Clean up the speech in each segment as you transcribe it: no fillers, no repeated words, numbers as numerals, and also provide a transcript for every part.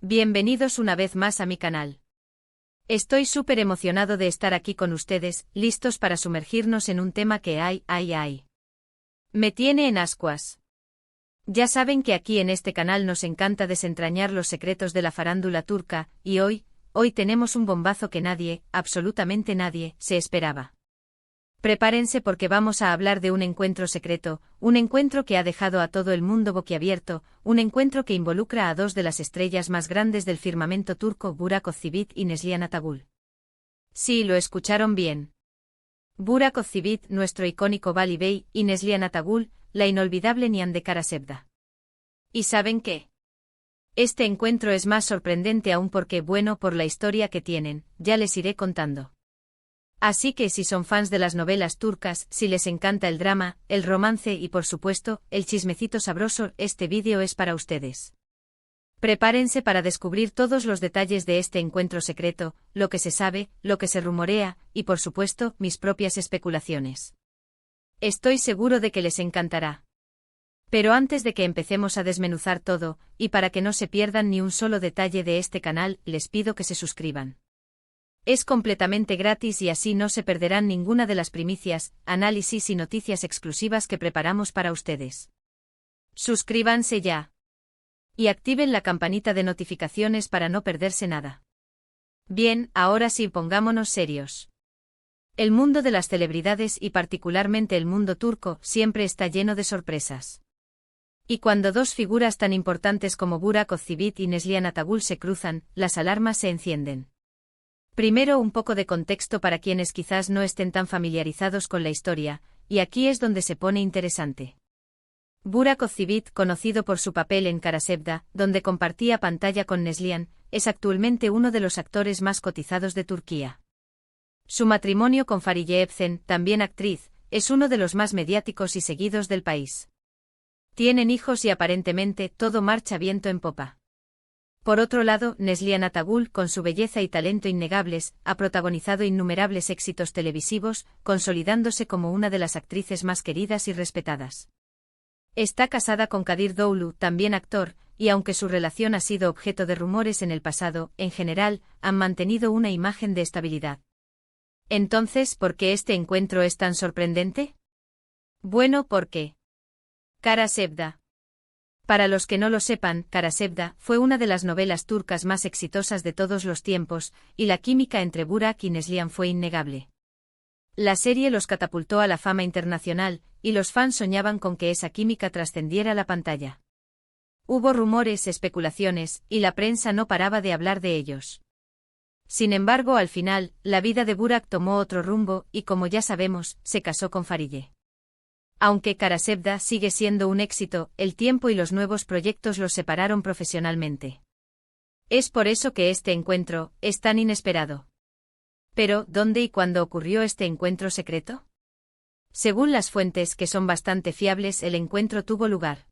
Bienvenidos una vez más a mi canal. Estoy súper emocionado de estar aquí con ustedes, listos para sumergirnos en un tema que me tiene en ascuas. Ya saben que aquí en este canal nos encanta desentrañar los secretos de la farándula turca, y hoy tenemos un bombazo que nadie, absolutamente nadie, se esperaba. Prepárense porque vamos a hablar de un encuentro secreto, un encuentro que ha dejado a todo el mundo boquiabierto, un encuentro que involucra a dos de las estrellas más grandes del firmamento turco, Burak Ozçivit y Neslihan Atagul. Sí, lo escucharon bien. Burak Ozçivit, nuestro icónico Vali Bey, y Neslihan Atagul, la inolvidable Nihan Karasevda. ¿Y saben qué? Este encuentro es más sorprendente aún porque, bueno, por la historia que tienen, ya les iré contando. Así que si son fans de las novelas turcas, si les encanta el drama, el romance y por supuesto, el chismecito sabroso, este vídeo es para ustedes. Prepárense para descubrir todos los detalles de este encuentro secreto, lo que se sabe, lo que se rumorea, y por supuesto, mis propias especulaciones. Estoy seguro de que les encantará. Pero antes de que empecemos a desmenuzar todo, y para que no se pierdan ni un solo detalle de este canal, les pido que se suscriban. Es completamente gratis y así no se perderán ninguna de las primicias, análisis y noticias exclusivas que preparamos para ustedes. Suscríbanse ya. Y activen la campanita de notificaciones para no perderse nada. Bien, ahora sí pongámonos serios. El mundo de las celebridades y particularmente el mundo turco siempre está lleno de sorpresas. Y cuando dos figuras tan importantes como Burak Ozçivit y Neslihan Atagul se cruzan, las alarmas se encienden. Primero un poco de contexto para quienes quizás no estén tan familiarizados con la historia, y aquí es donde se pone interesante. Burak Ozçivit, conocido por su papel en Karasevda, donde compartía pantalla con Neslihan, es actualmente uno de los actores más cotizados de Turquía. Su matrimonio con Fariye Evcen, también actriz, es uno de los más mediáticos y seguidos del país. Tienen hijos y aparentemente todo marcha viento en popa. Por otro lado, Neslihan Atagul, con su belleza y talento innegables, ha protagonizado innumerables éxitos televisivos, consolidándose como una de las actrices más queridas y respetadas. Está casada con Kadir Doğulu, también actor, y aunque su relación ha sido objeto de rumores en el pasado, en general, han mantenido una imagen de estabilidad. Entonces, ¿por qué este encuentro es tan sorprendente? Bueno, porque Karasevda. Para los que no lo sepan, Karasevda fue una de las novelas turcas más exitosas de todos los tiempos, y la química entre Burak y Neslihan fue innegable. La serie los catapultó a la fama internacional, y los fans soñaban con que esa química trascendiera la pantalla. Hubo rumores, especulaciones, y la prensa no paraba de hablar de ellos. Sin embargo, al final, la vida de Burak tomó otro rumbo, y como ya sabemos, se casó con Fariye. Aunque Karasevda sigue siendo un éxito, el tiempo y los nuevos proyectos los separaron profesionalmente. Es por eso que este encuentro es tan inesperado. Pero, ¿dónde y cuándo ocurrió este encuentro secreto? Según las fuentes, que son bastante fiables, el encuentro tuvo lugar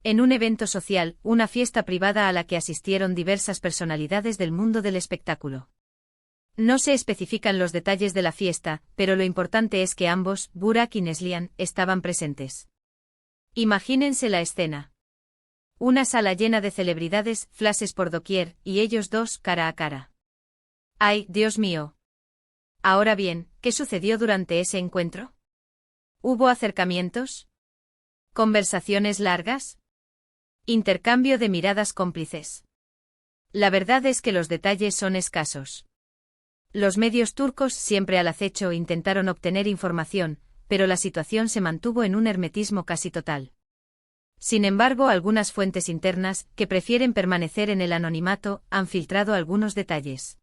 en un evento social, una fiesta privada a la que asistieron diversas personalidades del mundo del espectáculo. No se especifican los detalles de la fiesta, pero lo importante es que ambos, Burak y Neslihan, estaban presentes. Imagínense la escena. Una sala llena de celebridades, flashes por doquier, y ellos dos, cara a cara. ¡Ay, Dios mío! Ahora bien, ¿qué sucedió durante ese encuentro? ¿Hubo acercamientos? ¿Conversaciones largas? ¿Intercambio de miradas cómplices? La verdad es que los detalles son escasos. Los medios turcos, siempre al acecho, intentaron obtener información, pero la situación se mantuvo en un hermetismo casi total. Sin embargo, algunas fuentes internas, que prefieren permanecer en el anonimato, han filtrado algunos detalles.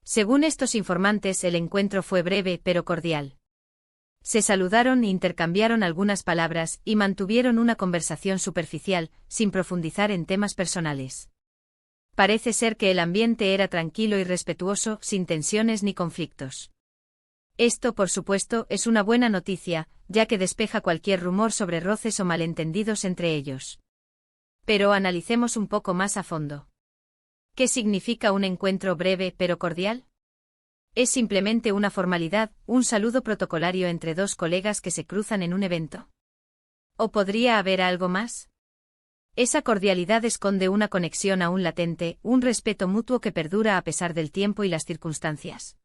Según estos informantes, el encuentro fue breve pero cordial. Se saludaron, intercambiaron algunas palabras y mantuvieron una conversación superficial, sin profundizar en temas personales. Parece ser que el ambiente era tranquilo y respetuoso, sin tensiones ni conflictos. Esto, por supuesto, es una buena noticia, ya que despeja cualquier rumor sobre roces o malentendidos entre ellos. Pero analicemos un poco más a fondo. ¿Qué significa un encuentro breve pero cordial? ¿Es simplemente una formalidad, un saludo protocolario entre dos colegas que se cruzan en un evento? ¿O podría haber algo más? Esa cordialidad esconde una conexión aún latente, un respeto mutuo que perdura a pesar del tiempo y las circunstancias.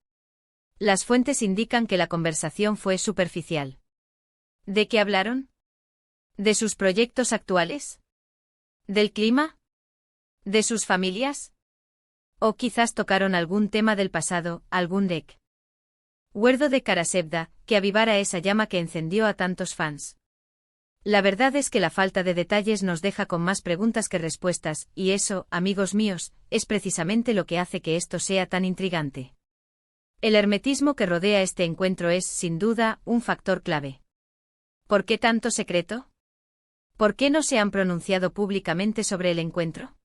Las fuentes indican que la conversación fue superficial. ¿De qué hablaron? ¿De sus proyectos actuales? ¿Del clima? ¿De sus familias? O quizás tocaron algún tema del pasado, algún recuerdo de Karasevda, que avivara esa llama que encendió a tantos fans. La verdad es que la falta de detalles nos deja con más preguntas que respuestas, y eso, amigos míos, es precisamente lo que hace que esto sea tan intrigante. El hermetismo que rodea este encuentro es, sin duda, un factor clave. ¿Por qué tanto secreto? ¿Por qué no se han pronunciado públicamente sobre el encuentro?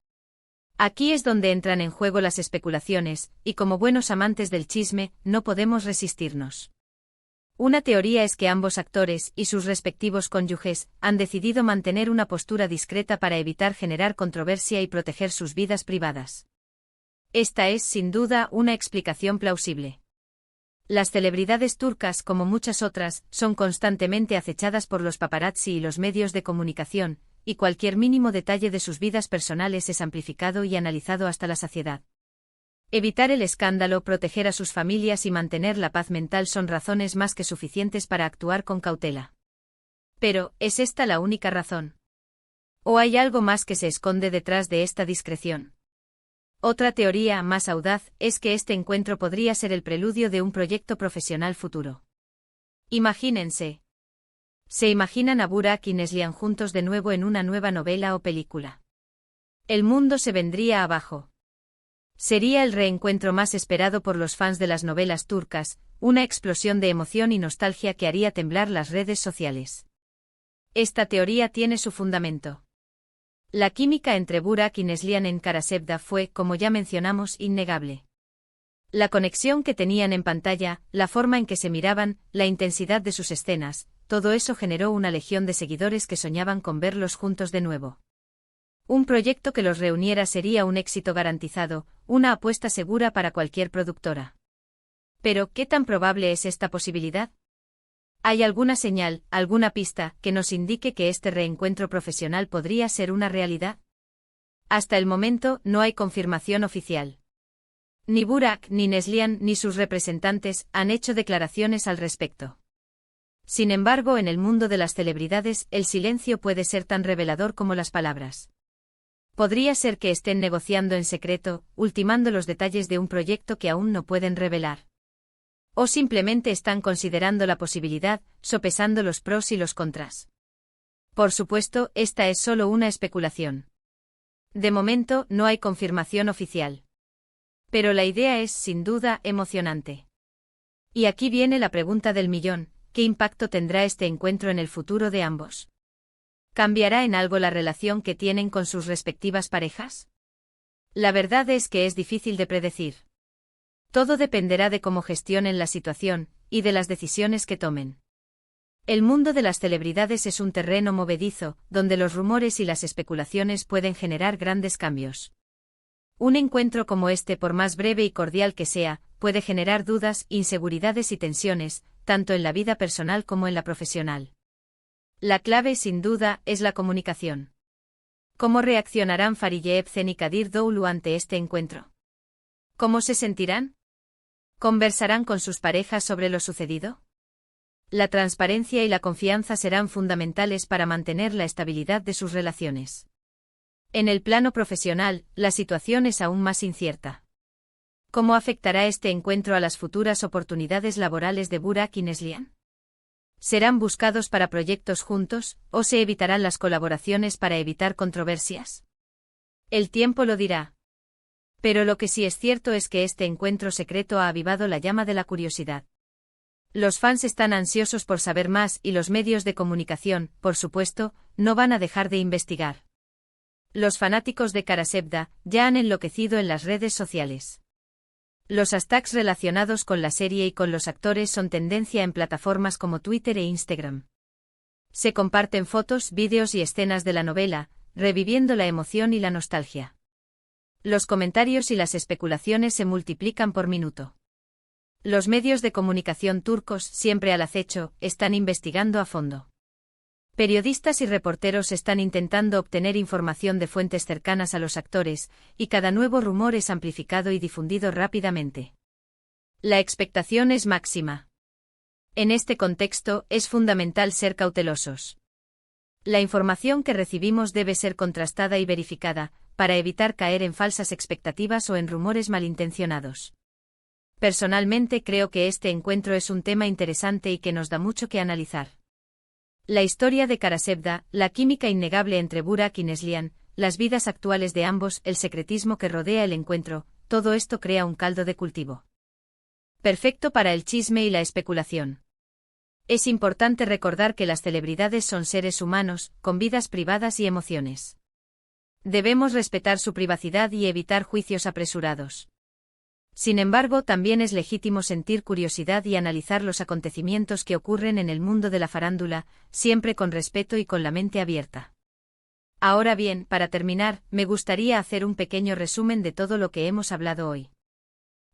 Aquí es donde entran en juego las especulaciones, y como buenos amantes del chisme, no podemos resistirnos. Una teoría es que ambos actores y sus respectivos cónyuges han decidido mantener una postura discreta para evitar generar controversia y proteger sus vidas privadas. Esta es, sin duda, una explicación plausible. Las celebridades turcas, como muchas otras, son constantemente acechadas por los paparazzi y los medios de comunicación, y cualquier mínimo detalle de sus vidas personales es amplificado y analizado hasta la saciedad. Evitar el escándalo, proteger a sus familias y mantener la paz mental son razones más que suficientes para actuar con cautela. Pero, ¿es esta la única razón? ¿O hay algo más que se esconde detrás de esta discreción? Otra teoría, más audaz, es que este encuentro podría ser el preludio de un proyecto profesional futuro. Imagínense. ¿Se imaginan a Burak y Neslihan juntos de nuevo en una nueva novela o película? El mundo se vendría abajo. Sería el reencuentro más esperado por los fans de las novelas turcas, una explosión de emoción y nostalgia que haría temblar las redes sociales. Esta teoría tiene su fundamento. La química entre Burak y Neslihan en Karasevda fue, como ya mencionamos, innegable. La conexión que tenían en pantalla, la forma en que se miraban, la intensidad de sus escenas, todo eso generó una legión de seguidores que soñaban con verlos juntos de nuevo. Un proyecto que los reuniera sería un éxito garantizado, una apuesta segura para cualquier productora. Pero, ¿qué tan probable es esta posibilidad? ¿Hay alguna señal, alguna pista, que nos indique que este reencuentro profesional podría ser una realidad? Hasta el momento, no hay confirmación oficial. Ni Burak, ni Neslihan, ni sus representantes han hecho declaraciones al respecto. Sin embargo, en el mundo de las celebridades, el silencio puede ser tan revelador como las palabras. Podría ser que estén negociando en secreto, ultimando los detalles de un proyecto que aún no pueden revelar. O simplemente están considerando la posibilidad, sopesando los pros y los contras. Por supuesto, esta es solo una especulación. De momento, no hay confirmación oficial. Pero la idea es, sin duda, emocionante. Y aquí viene la pregunta del millón: ¿qué impacto tendrá este encuentro en el futuro de ambos? ¿Cambiará en algo la relación que tienen con sus respectivas parejas? La verdad es que es difícil de predecir. Todo dependerá de cómo gestionen la situación, y de las decisiones que tomen. El mundo de las celebridades es un terreno movedizo, donde los rumores y las especulaciones pueden generar grandes cambios. Un encuentro como este, por más breve y cordial que sea, puede generar dudas, inseguridades y tensiones, tanto en la vida personal como en la profesional. La clave, sin duda, es la comunicación. ¿Cómo reaccionarán Fariye Evcen y Kadir Doğulu ante este encuentro? ¿Cómo se sentirán? ¿Conversarán con sus parejas sobre lo sucedido? La transparencia y la confianza serán fundamentales para mantener la estabilidad de sus relaciones. En el plano profesional, la situación es aún más incierta. ¿Cómo afectará este encuentro a las futuras oportunidades laborales de Burak y Neslihan? ¿Serán buscados para proyectos juntos, o se evitarán las colaboraciones para evitar controversias? El tiempo lo dirá. Pero lo que sí es cierto es que este encuentro secreto ha avivado la llama de la curiosidad. Los fans están ansiosos por saber más y los medios de comunicación, por supuesto, no van a dejar de investigar. Los fanáticos de Karasevda ya han enloquecido en las redes sociales. Los hashtags relacionados con la serie y con los actores son tendencia en plataformas como Twitter e Instagram. Se comparten fotos, vídeos y escenas de la novela, reviviendo la emoción y la nostalgia. Los comentarios y las especulaciones se multiplican por minuto. Los medios de comunicación turcos, siempre al acecho, están investigando a fondo. Periodistas y reporteros están intentando obtener información de fuentes cercanas a los actores, y cada nuevo rumor es amplificado y difundido rápidamente. La expectación es máxima. En este contexto, es fundamental ser cautelosos. La información que recibimos debe ser contrastada y verificada, para evitar caer en falsas expectativas o en rumores malintencionados. Personalmente creo que este encuentro es un tema interesante y que nos da mucho que analizar. La historia de Karasevda, la química innegable entre Burak y Neslihan, las vidas actuales de ambos, el secretismo que rodea el encuentro, todo esto crea un caldo de cultivo. Perfecto para el chisme y la especulación. Es importante recordar que las celebridades son seres humanos, con vidas privadas y emociones. Debemos respetar su privacidad y evitar juicios apresurados. Sin embargo, también es legítimo sentir curiosidad y analizar los acontecimientos que ocurren en el mundo de la farándula, siempre con respeto y con la mente abierta. Ahora bien, para terminar, me gustaría hacer un pequeño resumen de todo lo que hemos hablado hoy.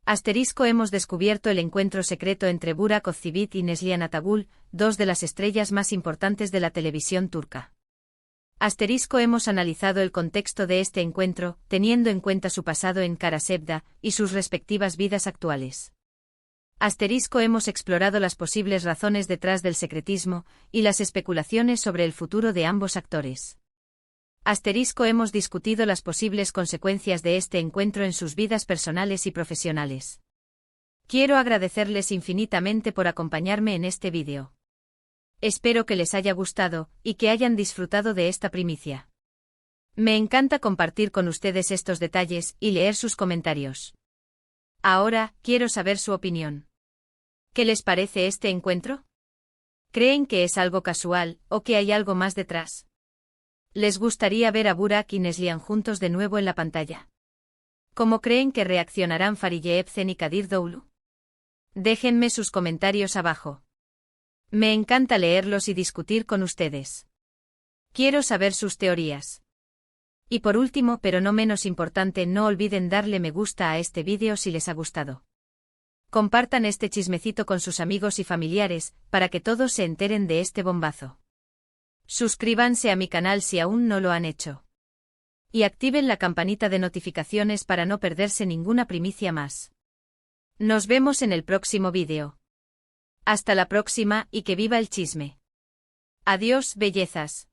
Hemos descubierto el encuentro secreto entre Burak Özçivit y Neslihan Atagül, dos de las estrellas más importantes de la televisión turca. Hemos analizado el contexto de este encuentro, teniendo en cuenta su pasado en Karasevda y sus respectivas vidas actuales. Hemos explorado las posibles razones detrás del secretismo y las especulaciones sobre el futuro de ambos actores. Hemos discutido las posibles consecuencias de este encuentro en sus vidas personales y profesionales. Quiero agradecerles infinitamente por acompañarme en este vídeo. Espero que les haya gustado, y que hayan disfrutado de esta primicia. Me encanta compartir con ustedes estos detalles y leer sus comentarios. Ahora, quiero saber su opinión. ¿Qué les parece este encuentro? ¿Creen que es algo casual, o que hay algo más detrás? ¿Les gustaría ver a Burak y Neslihan juntos de nuevo en la pantalla? ¿Cómo creen que reaccionarán Fariye Evcen y Kadir Doğulu? Déjenme sus comentarios abajo. Me encanta leerlos y discutir con ustedes. Quiero saber sus teorías. Y por último, pero no menos importante, no olviden darle me gusta a este vídeo si les ha gustado. Compartan este chismecito con sus amigos y familiares, para que todos se enteren de este bombazo. Suscríbanse a mi canal si aún no lo han hecho. Y activen la campanita de notificaciones para no perderse ninguna primicia más. Nos vemos en el próximo vídeo. Hasta la próxima y que viva el chisme. Adiós, bellezas.